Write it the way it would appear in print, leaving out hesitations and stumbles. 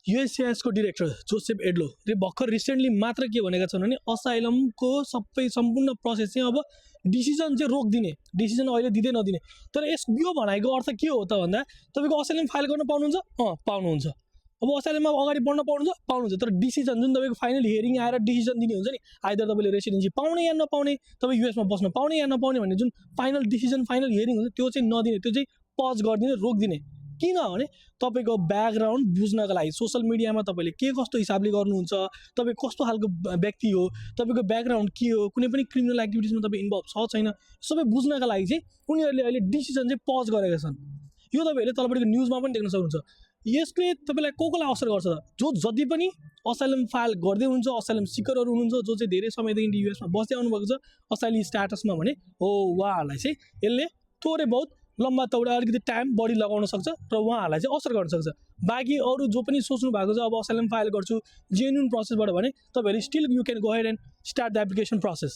USCIS को director Joseph एडलोले भर्खर recently मात्र के भनेका छन् भने असाइलमको सम्पूर्ण प्रोसेस चाहिँ अब डिसिजन चाहिँ रोकिदिने, डिसिजन अहिले दिँदै नदिने। तर यो भनाइको अर्थ के हो त भन्दा तपाईको असाइलम फाइल गर्न पाउनुहुन्छ, पाउनुहुन्छ। अब असाइलममा अगाडि बढ्न पाउनुहुन्छ, तर डिसिजन जुन तपाईको फाइनल हियरिङ आएर डिसिजन दिने हुन्छ नि, आइदर तपाईले रेसिडेन्सी पाउने या नपाउने, तपाईँ युएसमा बस्न पाउने या नपाउने भन्ने जुन फाइनल डिसिजन, फाइनल हियरिङ हुन्छ त्यो चाहिँ नदिने, त्यो चाहिँ पज गरिदिने, रोकिदिने। किनभने तपाईको ब्याकग्राउन्ड बुझ्नका लागि सोशल मिडियामा तपाईले के कस्तो हिसाबले गर्नुहुन्छ, तपाई कस्तो खालको व्यक्ति हो, तपाईको ब्याकग्राउन्ड के हो, कुनै पनि क्रिमिनल एक्टिभिटिजमा तपाई इन्भल्भ छ छैन, सबै बुझ्नका लागि चाहिँ उनीहरूले अहिले डिसिजन चाहिँ पज गरेका छन्। यो तपाईहरुले तलपट्टिको न्यूजमा पनि देख्न सक्नुहुन्छ। यसले तपाईलाई कोलाई असर गर्छ त, जो जति पनि असाइलम फाइल गर्दै हुन्छ, असाइलम सिकरहरु हुनुहुन्छ, जो चाहिँ धेरै समयदेखि युएसमा बस्दै आउनु भएको छ असाइली स्ट्याटसमा, भने हो उहाँहरुलाई चाहिँ यसले थोरै बहुत लम्बा तौडा अलिकति टाइम बढी लगाउन सक्छ र उहाँहरुलाई चाहिँ असर गर्न सक्छ। बाँकी अरु जो पनि सोच्नु भएको छ अब असाइलम फाइल गर्छु जेन्युइन प्रोसेसबाट भने तपाईहरु still you can go ahead and start the application process.